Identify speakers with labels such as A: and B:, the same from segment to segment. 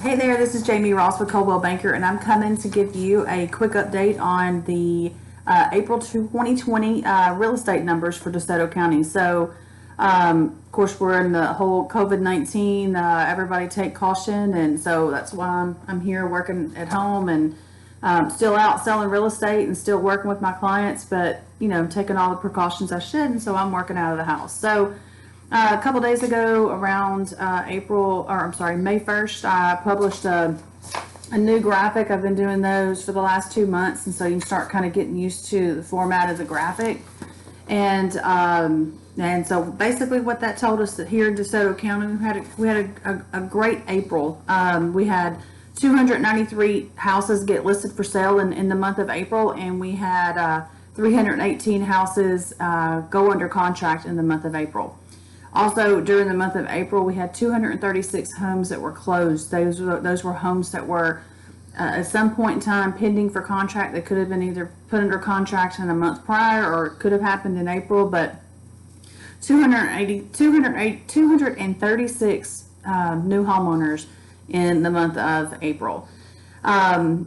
A: Hey there, this is Jaime Ross with Coldwell Banker, and I'm coming to give you a quick update on the April 2020 real estate numbers for DeSoto County. So, of course, we're in the whole COVID-19. Everybody take caution, and so that's why I'm here working at home and still out selling real estate and still working with my clients, but taking all the precautions I should, and so I'm working out of the house. So. A couple days ago, around May 1st, I published a new graphic. I've been doing those for the last 2 months, and so you can start kind of getting used to the format of the graphic. And so basically, what that told us that here in DeSoto County, we had a great April. We had 293 houses get listed for sale in the month of April, and we had 318 houses go under contract in the month of April. Also, during the month of April, we had 236 homes that were closed. Those were homes that were at some point in time pending for contract. They could have been either put under contract in a month prior or it could have happened in April, but 236 new homeowners in the month of April.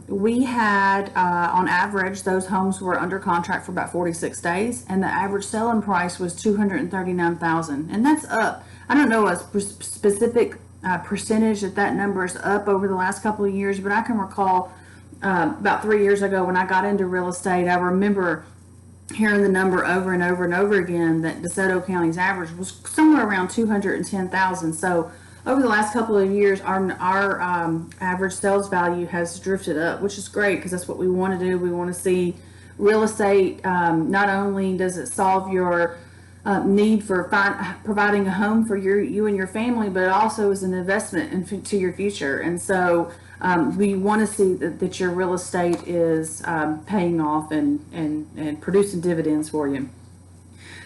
A: We had, on average, those homes were under contract for about 46 days, and the average selling price was $239,000, and that's up. I don't know a specific percentage that number is up over the last couple of years, but I can recall about 3 years ago when I got into real estate, I remember hearing the number over and over and over again that DeSoto County's average was somewhere around 210,000. So over the last couple of years, our average sales value has drifted up, which is great because that's what we want to do. We want to see real estate. Not only does it solve your need for providing a home for you and your family, but it also is an investment into your future. And so we want to see that your real estate is paying off and producing dividends for you.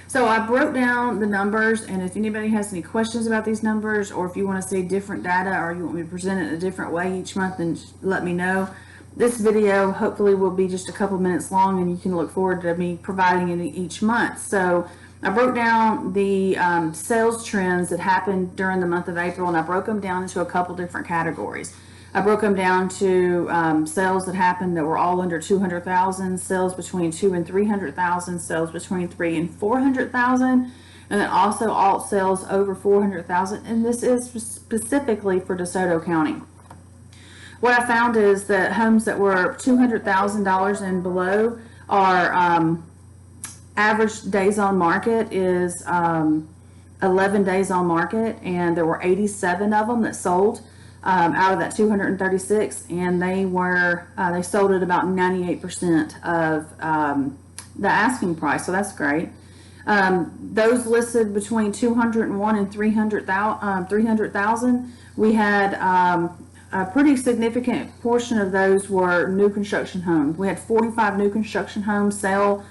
A: So I broke down the numbers, and if anybody has any questions about these numbers, or if you want to see different data, or you want me to present it in a different way each month, then let me know. This video hopefully will be just a couple minutes long, and you can look forward to me providing it each month. So I broke down the sales trends that happened during the month of April, and I broke them down into a couple different categories. I broke them down to sales that happened that were all under 200,000, sales between 2 and 300,000, sales between 3 and 400,000, and then also alt sales over 400,000. And this is specifically for DeSoto County. What I found is that homes that were $200,000 and below are average days on market is 11 days on market, and there were 87 of them that sold. Out of that 236, and they sold at about 98% of the asking price, so that's great. Those listed between 201 and 300,000, we had a pretty significant portion of those were new construction homes. We had 45 new construction homes sell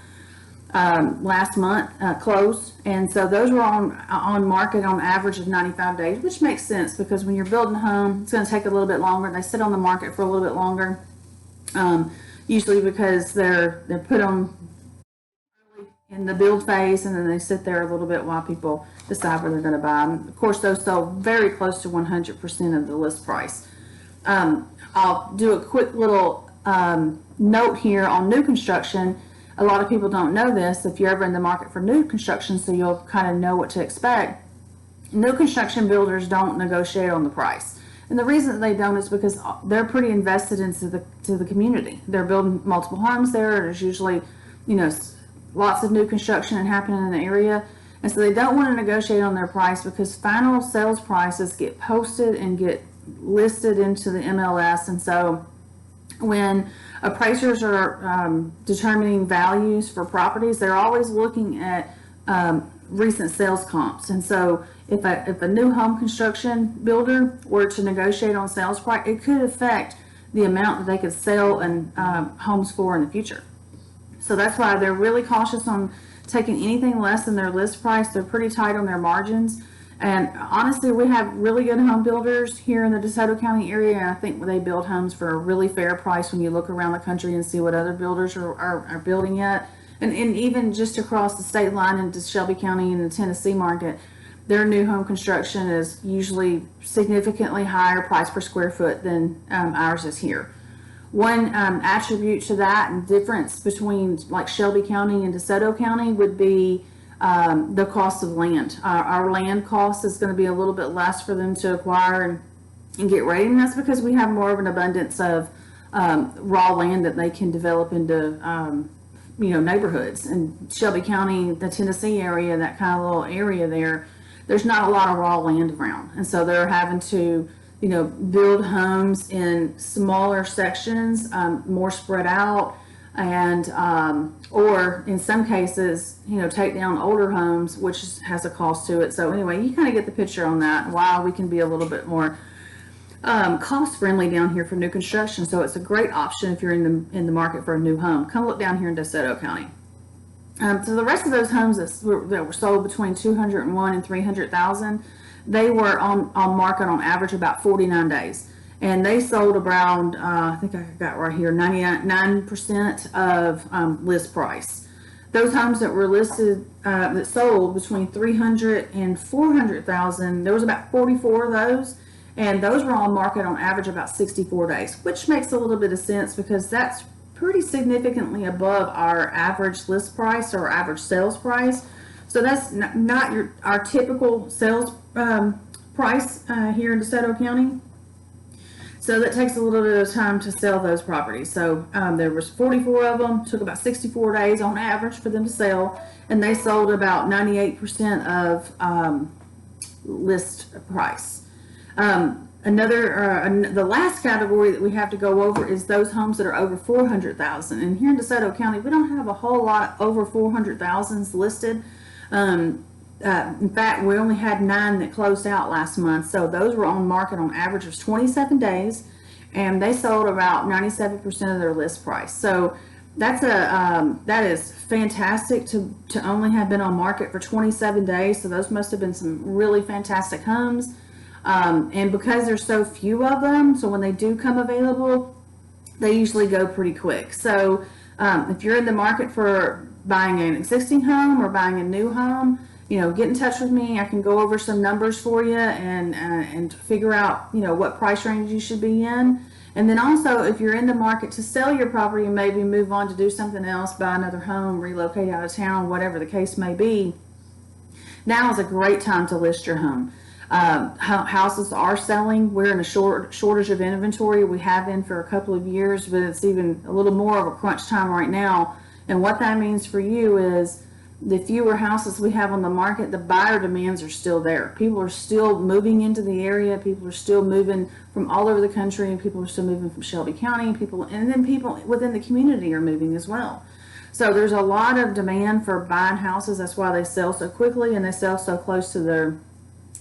A: last month, closed, and so those were on market on average of 95 days, which makes sense because when you're building a home, it's going to take a little bit longer. They sit on the market for a little bit longer, usually because they're put on early in the build phase, and then they sit there a little bit while people decide where they're going to buy them. Of course, those sell very close to 100% of the list price. I'll do a quick little note here on new construction. A lot of people don't know this if you're ever in the market for new construction, so you'll kind of know what to expect. New construction builders don't negotiate on the price. And the reason they don't is because they're pretty invested into the community. They're building multiple homes there. There's usually, lots of new construction happening in the area. And so they don't want to negotiate on their price because final sales prices get posted and get listed into the MLS. And so when appraisers are determining values for properties, they're always looking at recent sales comps. And so if a new home construction builder were to negotiate on sales price, it could affect the amount that they could sell and homes for in the future. So that's why they're really cautious on taking anything less than their list price. They're pretty tight on their margins. And honestly, we have really good home builders here in the DeSoto County area, and I think they build homes for a really fair price when you look around the country and see what other builders are building at. And even just across the state line into Shelby County and the Tennessee market, their new home construction is usually significantly higher price per square foot than ours is here. One attribute to that and difference between like Shelby County and DeSoto County would be the cost of land. Our land cost is going to be a little bit less for them to acquire and get ready, and that's because we have more of an abundance of raw land that they can develop into neighborhoods. In Shelby County, the Tennessee area, that kind of little area there's not a lot of raw land around, and so they're having to build homes in smaller sections, more spread out, and or in some cases take down older homes, which has a cost to it. So anyway, you kind of get the picture on that, why we can be a little bit more cost friendly down here for new construction. So it's a great option if you're in the market for a new home. Come look down here in DeSoto County. So the rest of those homes that were sold between 201 and 300,000, they were on market on average about 49 days, and they sold around I think I got right here 99% of list price. Those homes that were listed that sold between 300 and 400,000, there was about 44 of those. And those were on market on average about 64 days, which makes a little bit of sense because that's pretty significantly above our average list price or average sales price. So that's not our typical sales price here in DeSoto County. So that takes a little bit of time to sell those properties. So there was 44 of them, took about 64 days on average for them to sell, and they sold about 98% of list price. The last category that we have to go over is those homes that are over 400,000. And here in DeSoto County, we don't have a whole lot over 400,000s listed. In fact, we only had 9 that closed out last month. So those were on market on average of 27 days, and they sold about 97% of their list price. So that is fantastic to only have been on market for 27 days. So those must have been some really fantastic homes. And because there's so few of them, so when they do come available, they usually go pretty quick. So if you're in the market for buying an existing home or buying a new home, get in touch with me. I can go over some numbers for you and figure out what price range you should be in. And then also, if you're in the market to sell your property and maybe move on to do something else, buy another home, relocate out of town, whatever the case may be, now is a great time to list your home. Houses are selling. We're in a shortage of inventory. We have been for a couple of years, but it's even a little more of a crunch time right now. And what that means for you is the fewer houses we have on the market, the buyer demands are still there. People are still moving into the area. People are still moving from all over the country, and people are still moving from Shelby County. And then people within the community are moving as well. So there's a lot of demand for buying houses. That's why they sell so quickly and they sell so close to their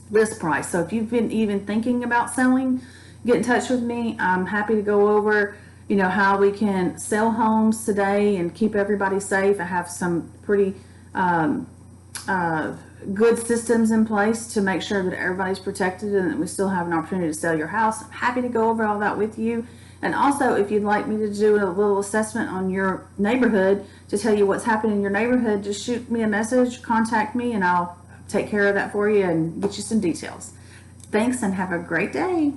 A: list price. So if you've been even thinking about selling, get in touch with me. I'm happy to go over how we can sell homes today and keep everybody safe. I have some pretty good systems in place to make sure that everybody's protected and that we still have an opportunity to sell your house. I'm happy to go over all that with you. And also, if you'd like me to do a little assessment on your neighborhood to tell you what's happening in your neighborhood, just shoot me a message, contact me, and I'll take care of that for you and get you some details. Thanks, and have a great day.